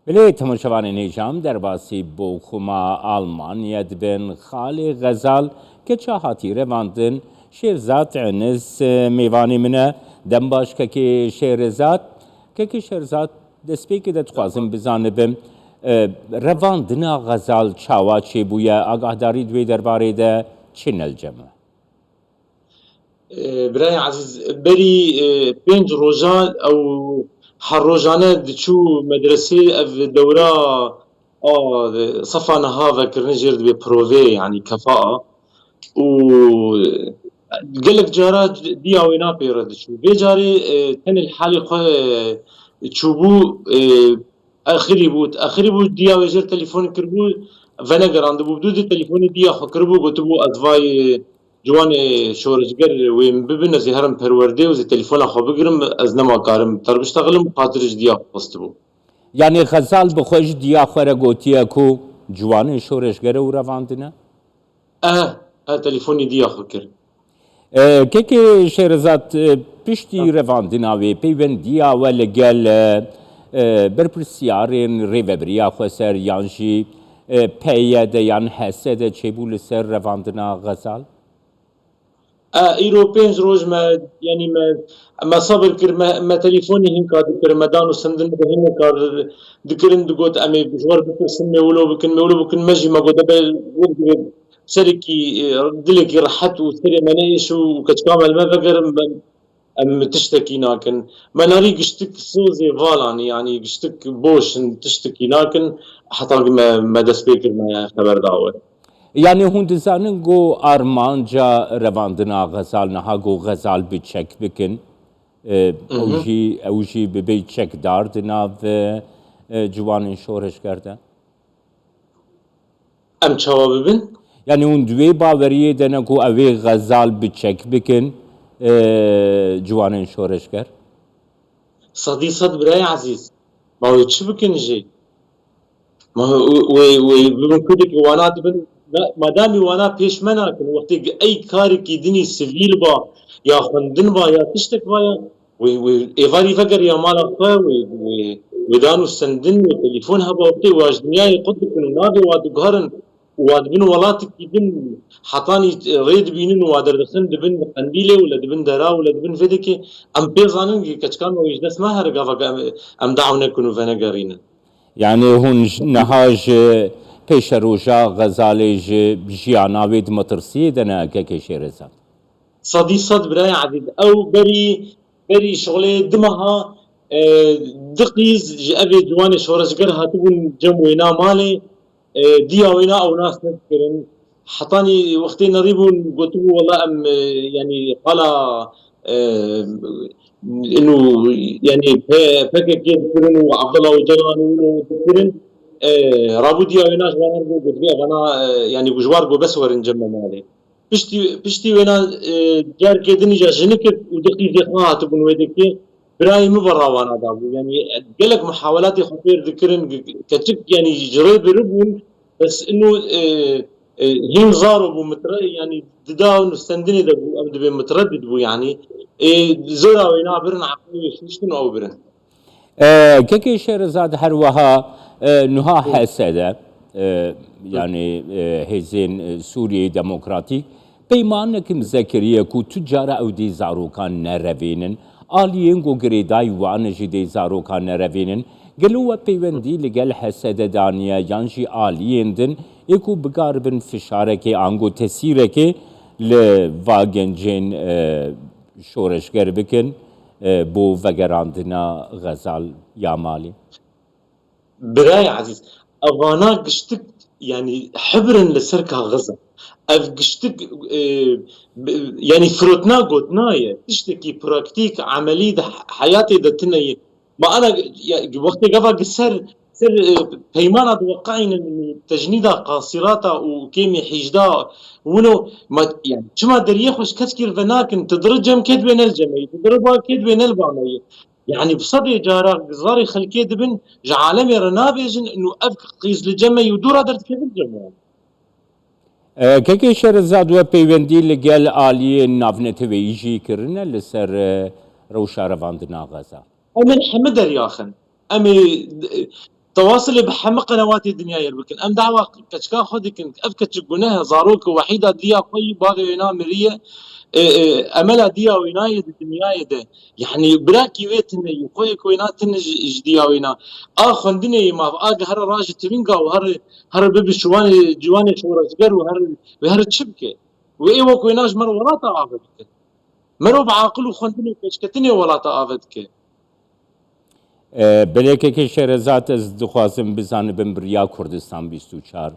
بله تماشاوان نیجام در باسی بوخما آلمانیا دبن خالی غزال که چاهاتی رواندن شیرزاد عنز میوانی منه دم باش که شیرزاد که شیرزاد دسپی که دتخوازم بزنبم رواندنا غزال چاوا چی بویا آگاه داری دوی درباره ده چین الجمع برای عزیز بری پنج روزان او هر روزانه دچو مدرسه اف دوره صفا نهاوه کرنه جرد به پروفي يعني كفاءة و قالك جارا دي اوينا بيرد شو بيجاري تن الحالي خو تشوبو اخري بوت دي اويجر تليفون كربو فانا قراند بو بدو تليفون دي اخو كربو قلتبو ادفاي جوان شورجگر وين ببن زي هرم پرورده و زي تليفون اخو بگرم از نما کارم تر بشتغلم خاطرش دي اخو پستبو یعنی غزال بخوش دیا خوره گوتیا کو جوان شورشگره و رواندنه تليفوني دي اخو كر که شهرزاد پشتی رواندنا و پیوندیا و لگل برپرسیارین ریوبریا خوسر یانجی پیاد یان حسد چبول سر رواندنا غزال ايرو بينز روز ما يعني ما صبر كر ما تليفوني هين كاد كر مدان وسندن بهين كار ذكرن دقوت امي بجوار بكر سمي ولو بكن مجي ما قد بل شركي دلك رحت وسري منايش وكتكامل ما فكر ام تشتكي لكن ما ناري قشتك سوزي فالان يعني قشتك بوش تشتكي لكن حتى ما دسبيكر ما خبر دعوه یعنی هندزانن گو آرمانجا رواندنا غزال نها گو غزال بچک بکن اوجی ببی چک داردنا و جوان شورش کرده ام چاوا ببین یعنی اون دوی باوریه دنه گو اوی غزال بچک بکن جوان شورش کرد صد براي عزيز ما هو تشو بكن جي ما هو بمن كدك وانا دبن ما دامي وانا بيش منا كن وقت اي كارك يدني سيفيل با يا خندن با يا تشتك با يا ايفاري فقر يا مال اخا ودانو سندن وتليفون هبا وقتي واج دنياي قدك نادي وادقهرن وادبن ولاتك يدن حطاني ريد بينن وادردخن دبن قنديله ولا دبن درا ولا دبن فدكي ام بيزانن كچكان ويجدس ما هرقا ام دعونا كنو فنقرين يعني هون نهاج پیش روژا غزالج جیاناوید مترسیه دنا که شیرزاد صد براي عديد او بري شغله دمها دقيز ابي جواني شورجر هاتبون جم وينا مالي ديا وينا او ناس نذكرن حطاني وقتين نريبون قلت والله ام يعني قال انه يعني فكك يذكرن وعبد الله وجلال ويذكرن رابو ديا وينا جوان قلت بيه انا يعني بجوار بس ورن جم مالي بشتي وينا جار كدني جا جنك ودقيق يخها تبون ويدك براي مبرا وانا دابو يعني قالك محاولات خطير ذكرن كتك يعني جري بربون بس انه هين ضاربوا متر يعني داون استندني دبو ابد متردد بو يعني زورا وينا برن عقلي شنو او برن كيكي شيرزاد هروها نها حسده يعني هزين سوريا ديمقراطيك پیمانك مذكريه كو تجاره او دي زاروكان نروينن آليين گو گريداي وان جدي زاروكان نروينن قالوا پیوندي لقال حسده دانيا يانجي آليين دن يكو بقاربن فشاركي انگو تسيركي لواگنجين شورشگر بكن بو وگراندنا غزال يا مالي براي عزيز اغانا قشتك يعني حبرن لسركا غزة اف قشتك يعني فروتنا قوتناية تشتكي براكتيك عملي ده حياتي ده تنية ما انا وقت قفا قسر بيمانا توقعين ان تجنيدا قاصراتا وكيمي حجدا ونو ما يعني شما دريخوش كتكير فناكن تدرجم كد بين الجمعي تضربها كد بين البانية يعني بصدي جارا زاري خلكي دبن جعالمي رنابيجن انه افك قيز لجمع يدور درت كيف الجمع كيكي شيرزاد و پیوندی لگل آلی نافنت ویجی کرنه لسر روشا رواندنا غزا امن حمدر ياخن امي تواصل بحمق قنوات الدنيا يربكن ام دعوة كشكا خدكن افكت جناها زاروك وحيدة ديا خوي باغي وينا مريه املا ديا وينا يد الدنيا يد يعني براكي ويتن يخوي كوينا تنج ديا وينا اخن دنيا ما اج هر راج تبينغا وهر بيبي شواني جواني شورجر وهر تشبكه وايوا كويناج مر ولا تعافدك مرو بعاقل وخندني كشكتني ولا تعافدك بلکه شهرزاد از دخوازم بزنه بم بریا کردستان 24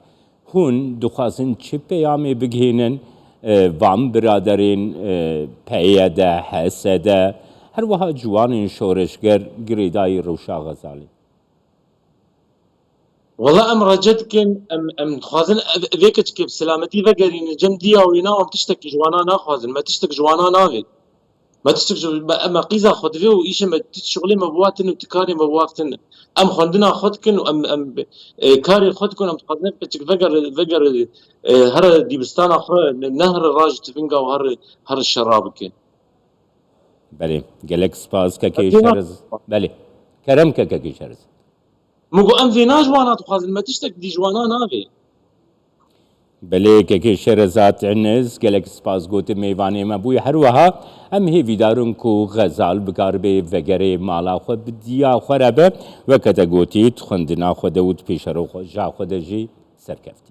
هون دخوازن چه پیامی بگهینن وام برادرین پیاده حسده هر وها جوان شورشگر گریدای روشا غزالی والله ام رجتكن ام خوازن ذيك كيف سلامتي ذقرين جمديا وينا ام تشتكي جوانا ناخوازن ما تشتك جوانا ناغي ما تشتك اما قيزا خدفي وايش ما تشغلي مبواتن وتكاري مبواتن ام خندنا خدكن ام كاري خدكن ام تخزن كتك ذقر هر ديبستان اخر نهر راج تفنقا هر الشرابك بله گلک سپاس که شهرز بله کرم که شهرز مگو ام فينا جوانا تخازن ما تشتك دي جوانا ناغي بله که شهرزاد عنز گلک سپاس گوت میوانی ما بوی هر وها ام هی ویدارون کو غزال بکار به وگره مالا خود بدیا خرابه و کتا گوتید خندنا خود پیش رو جا خود جی سرکفتی